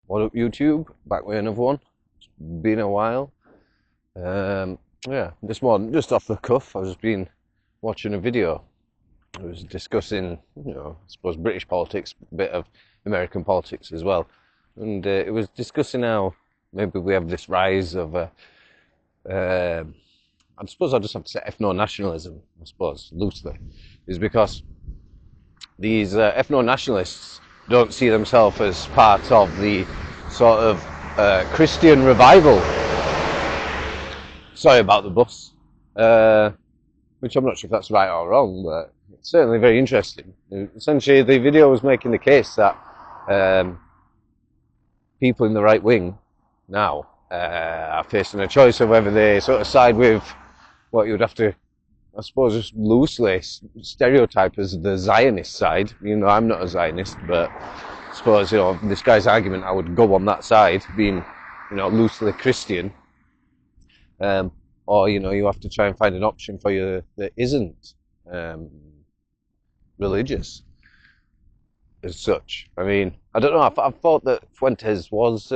What up, YouTube? Back with another one. It's been a while. Yeah, this one just off the cuff. I've just been watching a video. It was discussing, I suppose British politics, a bit of American politics as well, and it was discussing how maybe we have this rise of, I suppose I'll just have to say ethno-nationalism. I suppose loosely, is because these ethno-nationalists don't see themselves as part of the sort of Christian revival. Sorry about the bus, which I'm not sure if that's right or wrong, but it's certainly very interesting. Essentially, the video was making the case that people in the right wing now are facing a choice of whether they sort of side with what you would have to, I suppose, just loosely stereotype as the Zionist side. I'm not a Zionist, but I suppose, this guy's argument, I would go on that side, being, loosely Christian. Or, you have to try and find an option for you that isn't religious as such. I mean, I don't know, I thought that Fuentes was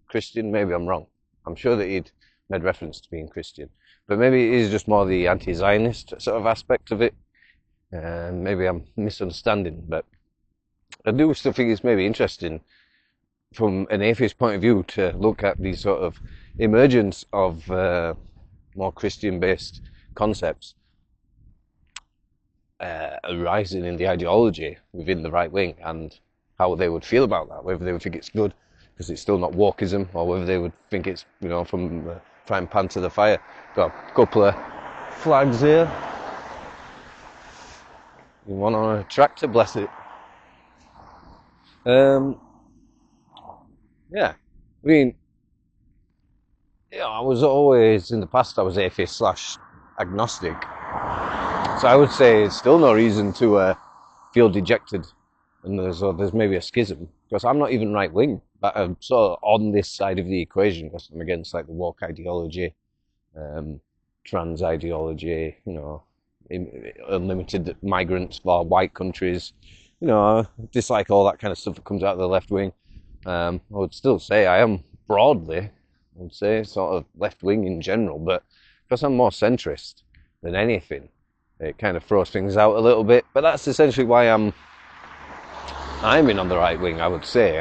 Christian. Maybe I'm wrong. I'm sure that he'd made reference to being Christian. But maybe it is just more the anti-Zionist sort of aspect of it. Maybe I'm misunderstanding, but I do still think it's maybe interesting from an atheist point of view to look at the sort of emergence of more Christian-based concepts arising in the ideology within the right wing, and how they would feel about that, whether they would think it's good because it's still not wokeism, or whether they would think it's, from the frying pan to the fire. Got a couple of flags here. One on a tractor, bless it. Yeah, I mean, I was always, in the past, I was atheist slash agnostic. So I would say it's still no reason to feel dejected, and there's maybe a schism, because I'm not even right wing, but I'm sort of on this side of the equation, because I'm against like the woke ideology, trans ideology, unlimited migrants for white countries, I dislike all that kind of stuff that comes out of the left wing. I would still say I am broadly, I would say, sort of left-wing in general, but because I'm more centrist than anything, it kind of throws things out a little bit. But that's essentially why I'm in on the right wing, I would say.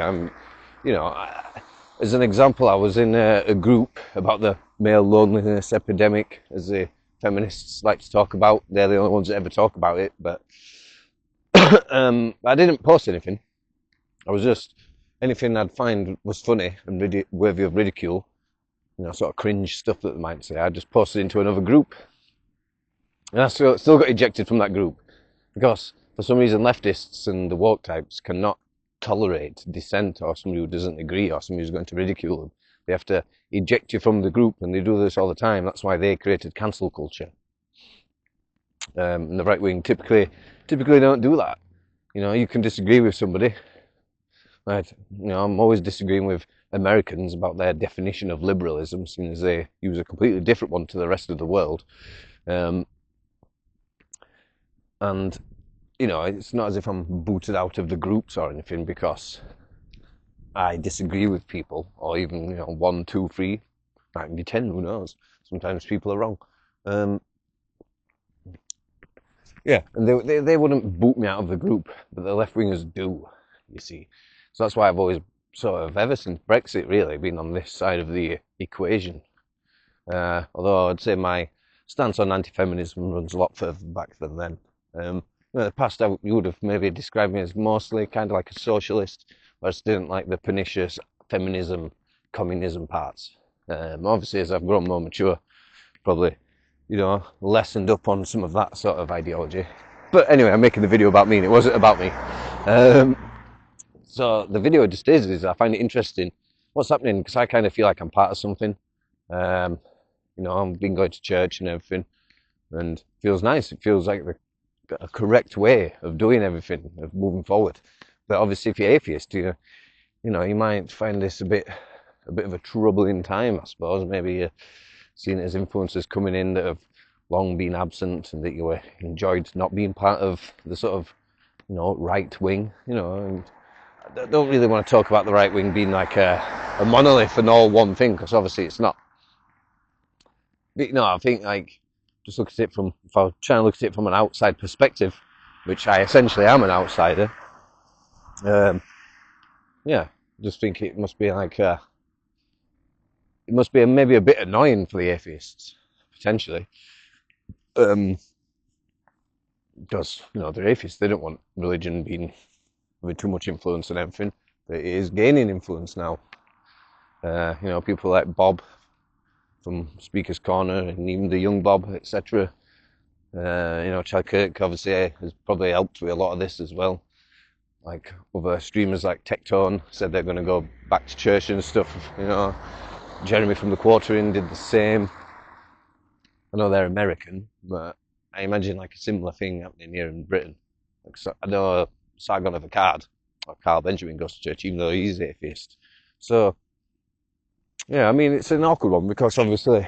As an example, I was in a group about the male loneliness epidemic, as the feminists like to talk about. They're the only ones that ever talk about it, but I didn't post anything. I was just, anything I'd find was funny and worthy of ridicule, sort of cringe stuff that they might say, I just posted into another group. And I still got ejected from that group, because for some reason leftists and the woke types cannot tolerate dissent, or somebody who doesn't agree, or somebody who's going to ridicule them. They have to eject you from the group, and they do this all the time. That's why they created cancel culture. And the right wing typically don't do that. You can disagree with somebody. Right, I'm always disagreeing with Americans about their definition of liberalism, seeing as they use a completely different one to the rest of the world. And, it's not as if I'm booted out of the groups or anything because I disagree with people, or even, 1, 2, 3, might be 10, who knows? Sometimes people are wrong. Yeah, and they wouldn't boot me out of the group, but the left-wingers do, you see. So that's why I've always sort of, ever since Brexit really, been on this side of the equation. Although I'd say my stance on anti-feminism runs a lot further back than then. In the past, you would have maybe described me as mostly kind of like a socialist. I just didn't like the pernicious feminism, communism parts. Obviously, as I've grown more mature, probably, lessened up on some of that sort of ideology. But anyway, I'm making the video about me, and it wasn't about me. So the video just is I find it interesting what's happening, because I kind of feel like I'm part of something. I've been going to church and everything, and it feels nice. It feels like a correct way of doing everything, of moving forward. But obviously, if you're atheist, you might find this a bit of a troubling time, I suppose. Maybe you're seeing it as influences coming in that have long been absent, and that you enjoyed not being part of the sort of, right wing, and I don't really want to talk about the right wing being like a monolith and all one thing, because obviously it's not. But, I think like just look at it from, if I was trying to look at it from an outside perspective, which I essentially am an outsider. Yeah, just think it must be like it must be maybe a bit annoying for the atheists potentially, because they're atheists. They don't want religion having too much influence on everything. But it is gaining influence now. People like Bob from Speaker's Corner, and even the young Bob, etc. Charlie Kirk obviously has probably helped with a lot of this as well. Like other streamers like Tectone said they're going to go back to church and stuff. Jeremy from the Quartering did the same. I know they're American, but I imagine like a similar thing happening here in Britain. I know Sargon of Akkad, or Carl Benjamin, goes to church, even though he's atheist. So, yeah, I mean, it's an awkward one, because obviously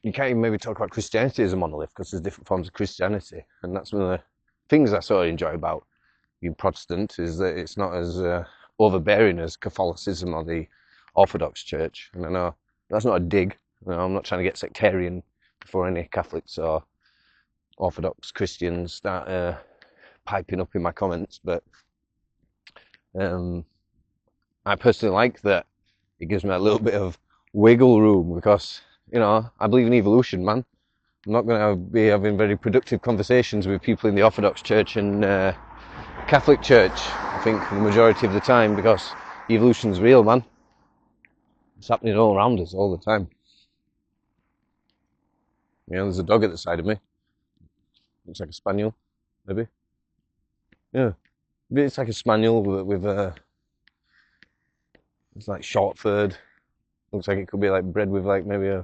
you can't even maybe talk about Christianity as a monolith, because there's different forms of Christianity. And that's one of the things I sort of enjoy about being Protestant, is that it's not as overbearing as Catholicism or the Orthodox Church. And I know that's not a dig. I'm not trying to get sectarian before any Catholics or Orthodox Christians start piping up in my comments, but I personally like that it gives me a little bit of wiggle room, because I believe in evolution, man. I'm not going to be having very productive conversations with people in the Orthodox Church and Catholic Church, I think, the majority of the time, because evolution's real, man. It's happening all around us all the time. There's a dog at the side of me. Looks like a spaniel, maybe. Yeah, it's like a spaniel with it's like short furred. Looks like it could be like bred with like maybe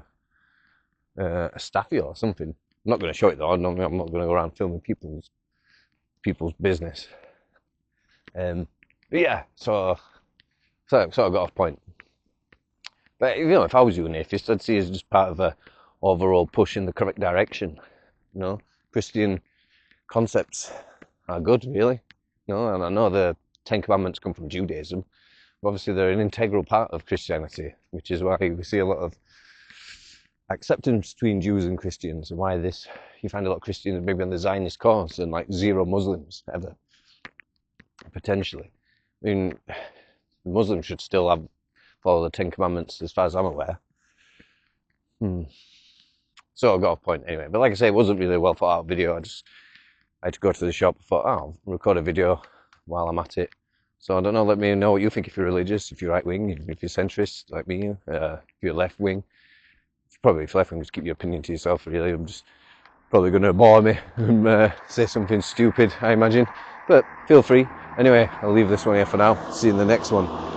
a staffy or something. I'm not going to show it though. I'm not going to go around filming people's business. But yeah, so I sort of got off point. But if I was you, an atheist, I'd see it as just part of a overall push in the correct direction. Christian concepts are good, really. And I know the Ten Commandments come from Judaism, but obviously they're an integral part of Christianity, which is why we see a lot of acceptance between Jews and Christians, and why you find a lot of Christians maybe on the Zionist cause and like zero Muslims ever, potentially. I mean, Muslims should still follow the Ten Commandments as far as I'm aware. So I got off point anyway. But like I say, it wasn't really a well thought out video. I had to go to the shop. I thought, I'll record a video while I'm at it. So I don't know, let me know what you think, if you're religious, if you're right wing, if you're centrist like me, if you're left wing. Probably if left wing, just keep your opinion to yourself, really. I'm just probably going to bore me and say something stupid, I imagine. But feel free. Anyway, I'll leave this one here for now. See you in the next one.